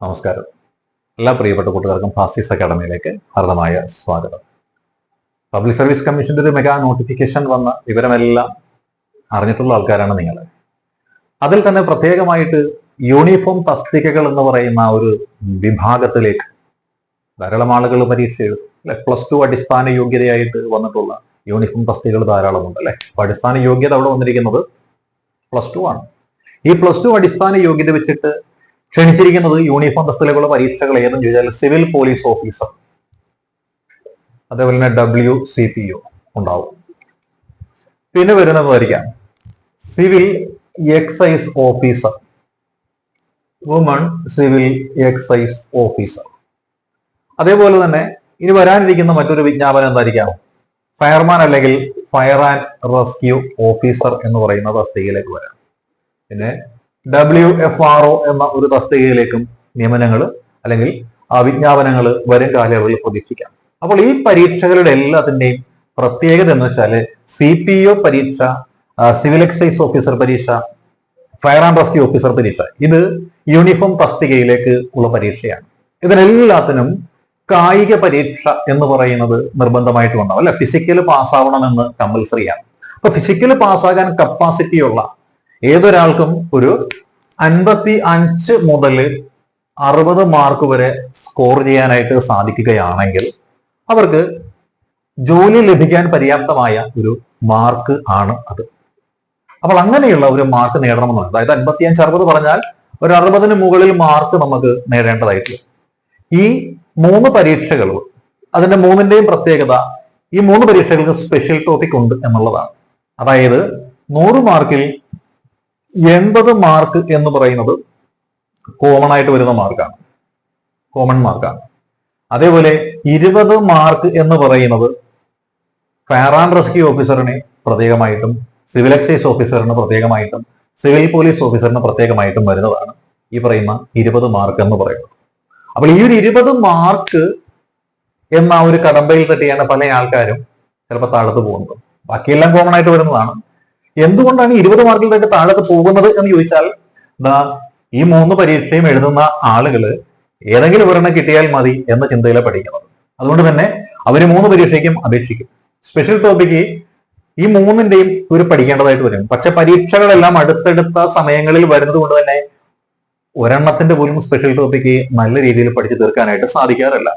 നമസ്കാരം. എല്ലാ പ്രിയപ്പെട്ട കൂട്ടുകാർക്കും ഫാസിസ് അക്കാഡമിയിലേക്ക് ഹാർദമായ സ്വാഗതം. പബ്ലിക് സർവീസ് കമ്മീഷന്റെ ഒരു മെഗാ നോട്ടിഫിക്കേഷൻ വന്ന വിവരമെല്ലാം അറിഞ്ഞിട്ടുള്ള ആൾക്കാരാണ് നിങ്ങൾ. അതിൽ തന്നെ പ്രത്യേകമായിട്ട് യൂണിഫോം തസ്തികകൾ എന്ന് പറയുന്ന ഒരു വിഭാഗത്തിലേക്ക് ധാരാളം ആളുകൾ പരീക്ഷ എഴുതും അല്ലെ. +2 അടിസ്ഥാന യോഗ്യതയായിട്ട് വന്നിട്ടുള്ള യൂണിഫോം തസ്തികകൾ ധാരാളമുണ്ട് അല്ലെ. അടിസ്ഥാന യോഗ്യത അവിടെ വന്നിരിക്കുന്നത് +2 ആണ്. ഈ +2 അടിസ്ഥാന യോഗ്യത വെച്ചിട്ട് ക്ഷണിച്ചിരിക്കുന്നത് യൂണിഫോം തസ്തികകളുടെ പരീക്ഷകൾ ഏതെന്ന് ചോദിച്ചാൽ സിവിൽ പോലീസ് ഓഫീസർ, അതേപോലെ തന്നെ WCPO ഉണ്ടാവും. പിന്നെ വരുന്നതായിരിക്കാം civil excise officer, woman civil excise officer. അതേപോലെ തന്നെ ഇനി വരാനിരിക്കുന്ന മറ്റൊരു വിജ്ഞാപനം എന്തായിരിക്കാം? ഫയർമാൻ അല്ലെങ്കിൽ ഫയർ ആൻഡ് റെസ്ക്യൂ ഓഫീസർ എന്ന് പറയുന്ന തസ്തികയിലേക്ക് വരാം. പിന്നെ WFRO എന്ന ഒരു തസ്തികയിലേക്കും നിയമനങ്ങൾ അല്ലെങ്കിൽ വിജ്ഞാപനങ്ങൾ വരും കാലയളവിൽ പ്രതീക്ഷിക്കാം. അപ്പോൾ ഈ പരീക്ഷകളുടെ എല്ലാത്തിന്റെയും പ്രത്യേകത എന്ന് വെച്ചാൽ CPO പരീക്ഷ, സിവിൽ എക്സൈസ് ഓഫീസർ പരീക്ഷ, ഫയർ ആൻഡ് റെസ്ക്യൂ ഓഫീസർ പരീക്ഷ, ഇത് യൂണിഫോം തസ്തികയിലേക്ക് ഉള്ള പരീക്ഷയാണ്. ഇതിനെല്ലാത്തിനും കായിക പരീക്ഷ എന്ന് പറയുന്നത് നിർബന്ധമായിട്ടും ഉണ്ടാവും അല്ലെ. ഫിസിക്കൽ പാസ്സാവണമെന്ന് കമ്പൽസറിയാണ്. അപ്പൊ ഫിസിക്കൽ പാസ്സാകാൻ കപ്പാസിറ്റിയുള്ള ഏതൊരാൾക്കും ഒരു 55 മുതൽ 60 മാർക്ക് വരെ സ്കോർ ചെയ്യാനായിട്ട് സാധിക്കുകയാണെങ്കിൽ അവർക്ക് ജോലി ലഭിക്കാൻ പര്യാപ്തമായ ഒരു മാർക്ക് ആണ് അത്. അപ്പോൾ അങ്ങനെയുള്ള ഒരു മാർക്ക് നേടണമെന്നാണ്. അതായത് 55-60 പറഞ്ഞാൽ ഒരു 60-ന് മുകളിൽ മാർക്ക് നമുക്ക് നേടേണ്ടതായിട്ട്. ഈ 3 പരീക്ഷകൾ, അതിന്റെ 3ന്റെയും പ്രത്യേകത, ഈ 3 പരീക്ഷകൾക്ക് സ്പെഷ്യൽ ടോപ്പിക് ഉണ്ട് എന്നുള്ളതാണ്. അതായത് 100 മാർക്കിൽ 80 മാർക്ക് എന്ന് പറയുന്നത് കോമൺ ആയിട്ട് വരുന്ന മാർക്കാണ്, കോമൺ മാർക്കാണ്. അതേപോലെ 20 മാർക്ക് എന്ന് പറയുന്നത് ഫയർ ആൻഡ് റെസ്ക്യൂ ഓഫീസറിന് പ്രത്യേകമായിട്ടും സിവിൽ എക്സൈസ് ഓഫീസറിന് പ്രത്യേകമായിട്ടും സിവിൽ പോലീസ് ഓഫീസറിന് പ്രത്യേകമായിട്ടും വരുന്നതാണ് ഈ പറയുന്ന 20 മാർക്ക് എന്ന് പറയുന്നത്. അപ്പോൾ ഈ ഒരു 20 മാർക്ക് എന്ന ഒരു കടമ്പയിൽ തട്ടിയാണ് പല ആൾക്കാരും ചിലപ്പോൾ താഴത്ത് പോകുന്നത്. ബാക്കിയെല്ലാം കോമൺ ആയിട്ട് വരുന്നതാണ്. എന്തുകൊണ്ടാണ് 20 മാർക്കിൽ തന്നെ താഴത്ത് പോകുന്നത് എന്ന് ചോദിച്ചാൽ, ഈ 3 പരീക്ഷയും എഴുതുന്ന ആളുകൾ ഏതെങ്കിലും ഒരെണ്ണം കിട്ടിയാൽ മതി എന്ന ചിന്തയിലാണ് പഠിക്കുന്നത്. അതുകൊണ്ട് തന്നെ അവർ 3 പരീക്ഷയ്ക്കും അപേക്ഷിക്കും. സ്പെഷ്യൽ ടോപ്പിക്ക് ഈ 3ന്റെയും ഒരു പഠിക്കേണ്ടതായിട്ട് വരും. പക്ഷെ പരീക്ഷകളെല്ലാം അടുത്തടുത്ത സമയങ്ങളിൽ വരുന്നത് കൊണ്ട് തന്നെ ഒരെണ്ണത്തിന്റെ പോലും സ്പെഷ്യൽ ടോപ്പിക്ക് നല്ല രീതിയിൽ പഠിച്ചു തീർക്കാനായിട്ട് സാധിക്കാറില്ല.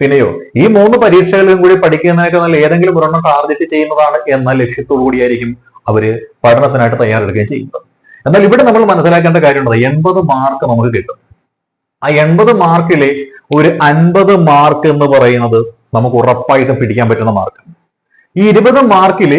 പിന്നെയോ ഈ 3 പരീക്ഷകളിലും കൂടി പഠിക്കുന്നതിനൊക്കെ നല്ല ഏതെങ്കിലും ഒരെണ്ണം ടാർഗറ്റ് ചെയ്യുന്നതാണ് എന്ന ലക്ഷ്യത്തോടു കൂടിയായിരിക്കും അവര് പഠനത്തിനായിട്ട് തയ്യാറെടുക്കുകയും ചെയ്യുന്നത്. എന്നാൽ ഇവിടെ നമ്മൾ മനസ്സിലാക്കേണ്ട കാര്യമുള്ളത് 80 മാർക്ക് നമുക്ക് കിട്ടും. ആ 80 മാർക്കിലെ ഒരു 50 മാർക്ക് എന്ന് പറയുന്നത് നമുക്ക് ഉറപ്പായിട്ടും പിടിക്കാൻ പറ്റുന്ന മാർക്കാണ്. ഈ 20 മാർക്കില്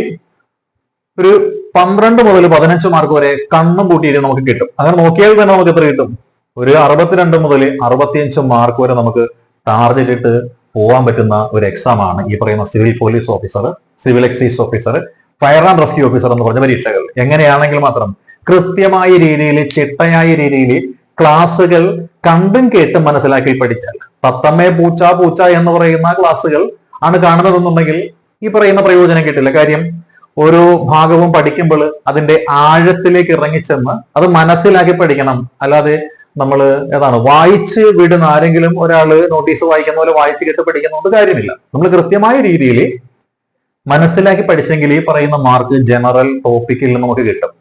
ഒരു 12 മുതൽ 15 മാർക്ക് വരെ കണ്ണും കൂട്ടിയിട്ട് നമുക്ക് കിട്ടും. അങ്ങനെ നോക്കിയാൽ തന്നെ നമുക്ക് എത്ര കിട്ടും? ഒരു 62 മുതൽ 65 മാർക്ക് വരെ നമുക്ക് ടാർഗറ്റ് ഇട്ട് പോകാൻ പറ്റുന്ന ഒരു എക്സാം ആണ് ഈ പറയുന്ന civil police officer, civil excise officer, fire and rescue officer എന്ന് പറഞ്ഞ പരീക്ഷകൾ. എങ്ങനെയാണെങ്കിൽ മാത്രം കൃത്യമായ രീതിയിൽ, ചിട്ടയായ രീതിയിൽ ക്ലാസ്സുകൾ കണ്ടും കേട്ടും മനസ്സിലാക്കി പഠിച്ചാൽ, തത്തമ്മേ പൂച്ച പൂച്ച എന്ന് പറയുന്ന ക്ലാസ്സുകൾ ആണ് കാണുന്നതെന്നുണ്ടെങ്കിൽ ഈ പറയുന്ന പ്രയോജനം കിട്ടില്ല. കാര്യം ഓരോ ഭാഗവും പഠിക്കുമ്പോൾ അതിന്റെ ആഴത്തിലേക്ക് ഇറങ്ങിച്ചെന്ന് അത് മനസ്സിലാക്കി പഠിക്കണം. അല്ലാതെ നമ്മൾ വായിച്ച് വിടുന്ന ആരെങ്കിലും ഒരാള് നോട്ടീസ് വായിക്കുന്ന പോലെ വായിച്ച് കേട്ട് പഠിക്കുന്നതുകൊണ്ട് കാര്യമില്ല. നമ്മൾ കൃത്യമായ രീതിയിൽ മനസ്സിലാക്കി പഠിച്ചെങ്കിൽ ഈ പറയുന്ന മാർക്ക് ജനറൽ ടോപ്പിക്കിൽ നിന്ന് നമുക്ക് കിട്ടും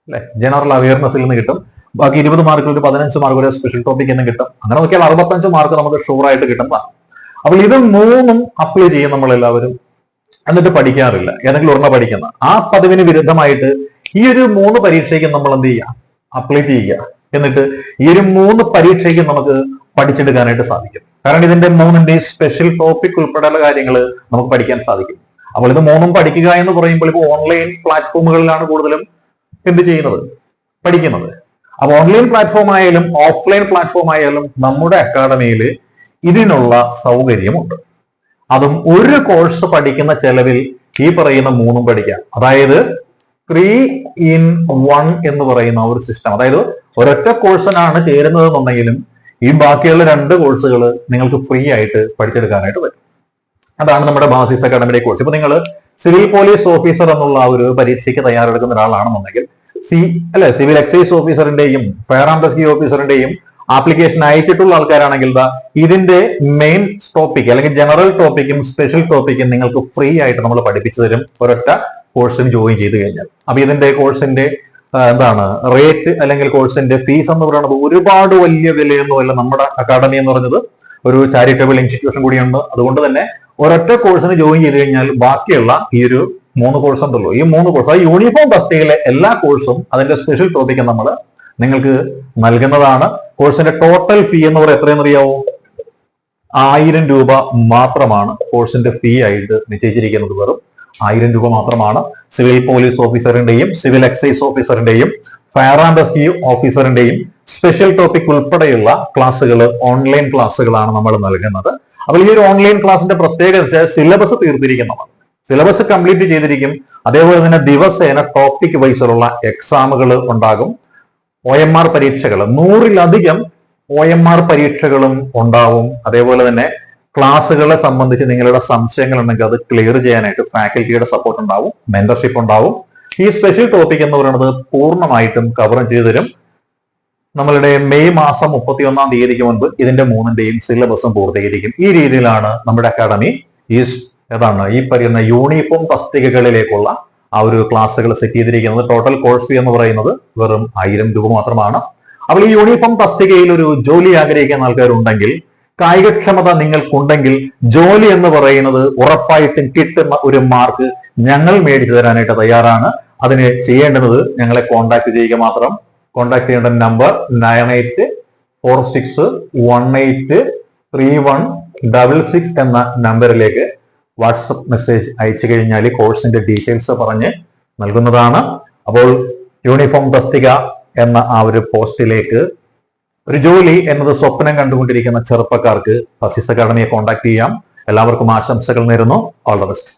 അല്ലെ. ജനറൽ അവയർനെസ്സിൽ നിന്ന് കിട്ടും. ബാക്കി 20 മാർക്കിൽ ഒരു 15 മാർക്ക് വരെ സ്പെഷ്യൽ ടോപ്പിക്കിൽ നിന്ന് കിട്ടും. അങ്ങനെ നോക്കിയാൽ 65 മാർക്ക് നമുക്ക് ഷുവർ ആയിട്ട് കിട്ടുന്നതാണ്. അപ്പോൾ ഇത് 3ഉം അപ്ലൈ ചെയ്യും നമ്മൾ എല്ലാവരും. എന്നിട്ട് പഠിക്കാറില്ല, ഏതെങ്കിലും ഒരെണ്ണം പഠിക്കുന്ന ആ പതിവിന് വിരുദ്ധമായിട്ട് ഈ ഒരു 3 പരീക്ഷയ്ക്ക് നമ്മൾ എന്ത് ചെയ്യുക? അപ്ലൈ ചെയ്യുക. എന്നിട്ട് ഈ ഒരു 3 പരീക്ഷയ്ക്ക് നമുക്ക് പഠിച്ചെടുക്കാനായിട്ട് സാധിക്കും. കാരണം ഇതിന്റെ 3ന്റെയും സ്പെഷ്യൽ ടോപ്പിക് ഉൾപ്പെടെയുള്ള കാര്യങ്ങൾ നമുക്ക് പഠിക്കാൻ സാധിക്കും. അപ്പോൾ ഇത് 3ഉം പഠിക്കുക എന്ന് പറയുമ്പോൾ ഇപ്പോൾ ഓൺലൈൻ പ്ലാറ്റ്ഫോമുകളിലാണ് കൂടുതലും എന്ത് ചെയ്യുന്നത്? പഠിക്കുന്നത്. അപ്പൊ ഓൺലൈൻ പ്ലാറ്റ്ഫോം ആയാലും ഓഫ്ലൈൻ പ്ലാറ്റ്ഫോം ആയാലും നമ്മുടെ അക്കാഡമിയിൽ ഇതിനുള്ള സൗകര്യമുണ്ട്. അതും ഒരു കോഴ്സ് പഠിക്കുന്ന ചെലവിൽ ഈ പറയുന്ന 3ഉം പഠിക്കാം. അതായത് 3 in 1 എന്ന് പറയുന്ന ഒരു സിസ്റ്റം. അതായത് ഒരൊറ്റ കോഴ്സിനാണ് ചേരുന്നതെന്നുണ്ടെങ്കിലും ഈ ബാക്കിയുള്ള 2 കോഴ്സുകൾ നിങ്ങൾക്ക് ഫ്രീ ആയിട്ട് പഠിച്ചെടുക്കാനായിട്ട് പറ്റും. അതാണ് നമ്മുടെ ബാസിസ് അക്കാഡമിയുടെ കോഴ്സ്. ഇപ്പൊ നിങ്ങൾ സിവിൽ പോലീസ് ഓഫീസർ എന്നുള്ള ഒരു പരീക്ഷയ്ക്ക് തയ്യാറെടുക്കുന്ന ഒരാളാണെന്നുണ്ടെങ്കിൽ സിവിൽ എക്സൈസ് ഓഫീസറിന്റെയും ഫയർ ആൻഡ് റെസ്ക്യൂ ഓഫീസറിന്റെയും ആപ്ലിക്കേഷൻ അയച്ചിട്ടുള്ള ആൾക്കാരാണെങ്കിൽ ഇതിന്റെ മെയിൻ ടോപ്പിക് അല്ലെങ്കിൽ ജനറൽ ടോപ്പിക്കും സ്പെഷ്യൽ ടോപ്പിക്കും നിങ്ങൾക്ക് ഫ്രീ ആയിട്ട് നമ്മൾ പഠിപ്പിച്ചു തരും ഒരൊറ്റ കോഴ്സിന് ജോയിൻ ചെയ്ത് കഴിഞ്ഞാൽ. അപ്പൊ ഇതിന്റെ കോഴ്സിന്റെ എന്താണ് റേറ്റ് അല്ലെങ്കിൽ കോഴ്സിന്റെ ഫീസ് എന്ന് പറയുന്നത് ഒരുപാട് വലിയ വിലയൊന്നുമല്ല. നമ്മുടെ അക്കാഡമി എന്ന് പറഞ്ഞത് ഒരു ചാരിറ്റബിൾ ഇൻസ്റ്റിറ്റ്യൂഷൻ കൂടിയുണ്ട്. അതുകൊണ്ട് തന്നെ ഒരൊറ്റ കോഴ്സിന് ജോയിൻ ചെയ്ത് കഴിഞ്ഞാൽ ബാക്കിയുള്ള ഈ ഒരു 3 കോഴ്സ് ഉണ്ടല്ലോ, ഈ 3 കോഴ്സ്, ആ യൂണിഫോം തസ്തികയിലെ എല്ലാ കോഴ്സും അതിന്റെ സ്പെഷ്യൽ ടോപ്പിക്കും നമ്മൾ നിങ്ങൾക്ക് നൽകുന്നതാണ്. കോഴ്സിന്റെ ടോട്ടൽ ഫീ എന്ന് പറയുന്നത് എത്രയെന്നറിയാവോ? 1000 രൂപ മാത്രമാണ് കോഴ്സിന്റെ ഫീ ആയിട്ട് നിശ്ചയിച്ചിരിക്കുന്നത്. വെറും 1000 രൂപ മാത്രമാണ്. സിവിൽ പോലീസ് ഓഫീസറിന്റെയും സിവിൽ എക്സൈസ് ഓഫീസറിന്റെയും ഫയർ ആൻഡ് റെസ്ക്യൂ ഓഫീസറിന്റെയും സ്പെഷ്യൽ ടോപ്പിക് ഉൾപ്പെടെയുള്ള ക്ലാസ്സുകൾ, ഓൺലൈൻ ക്ലാസ്സുകളാണ് നമ്മൾ നൽകുന്നത്. അപ്പോൾ ഈ ഒരു ഓൺലൈൻ ക്ലാസിന്റെ പ്രത്യേകത സിലബസ് തീർത്തിരിക്കുന്നതാണ്. സിലബസ് കംപ്ലീറ്റ് ചെയ്തിരിക്കും. അതേപോലെ തന്നെ ദിവസേന ടോപ്പിക് വൈസിലുള്ള എക്സാമുകൾ ഉണ്ടാകും. OMR പരീക്ഷകൾ, 100-ലധികം OMR പരീക്ഷകളും ഉണ്ടാവും. അതേപോലെ തന്നെ ക്ലാസ്സുകളെ സംബന്ധിച്ച് നിങ്ങളുടെ സംശയങ്ങൾ ഉണ്ടെങ്കിൽ അത് ക്ലിയർ ചെയ്യാനായിട്ട് ഫാക്കൽറ്റിയുടെ സപ്പോർട്ട് ഉണ്ടാവും, മെന്റർഷിപ്പ് ഉണ്ടാവും. ഈ സ്പെഷ്യൽ ടോപ്പിക് എന്ന് പറയുന്നത് പൂർണ്ണമായിട്ടും കവർ ചെയ്തു തരും. നമ്മളുടെ മെയ് മാസം 31-ാം തീയതിക്ക് മുൻപ് ഇതിന്റെ 3ന്റെയും സിലബസും പൂർത്തീകരിക്കും. ഈ രീതിയിലാണ് നമ്മുടെ അക്കാഡമി ഈ പറയുന്ന യൂണിഫോം തസ്തികകളിലേക്കുള്ള ആ ഒരു ക്ലാസ്സുകൾ സെറ്റ് ചെയ്തിരിക്കുന്നത്. ടോട്ടൽ കോഴ്സ് ഫീ എന്ന് പറയുന്നത് വെറും 1000 രൂപ മാത്രമാണ്. അപ്പോൾ ഈ യൂണിഫോം തസ്തികയിൽ ഒരു ജോലി ആഗ്രഹിക്കുന്ന ആൾക്കാരുണ്ടെങ്കിൽ, കായികക്ഷമത നിങ്ങൾക്കുണ്ടെങ്കിൽ, ജോലി എന്ന് പറയുന്നത് ഉറപ്പായിട്ടും കിട്ടുന്ന ഒരു മാർക്ക് ഞങ്ങൾ മേടിച്ചു തരാനായിട്ട് തയ്യാറാണ്. അതിന് ചെയ്യേണ്ടുന്നത് ഞങ്ങളെ കോൺടാക്ട് ചെയ്യുക മാത്രം. കോൺടാക്ട് ചെയ്യേണ്ട നമ്പർ 9846183166 എന്ന നമ്പറിലേക്ക് വാട്സപ്പ് മെസ്സേജ് അയച്ചു കഴിഞ്ഞാൽ കോഴ്സിന്റെ ഡീറ്റെയിൽസ് പറഞ്ഞ് നൽകുന്നതാണ്. അപ്പോൾ യൂണിഫോം തസ്തിക എന്ന ആ ഒരു പോസ്റ്റിലേക്ക് ഒരു ജോലി എന്നത് സ്വപ്നം കണ്ടുകൊണ്ടിരിക്കുന്ന ചെറുപ്പക്കാർക്ക് ഫസീസ് അക്കാഡമിയെ കോൺടാക്ട് ചെയ്യാം. എല്ലാവർക്കും ആശംസകൾ നേരുന്നു. All the best.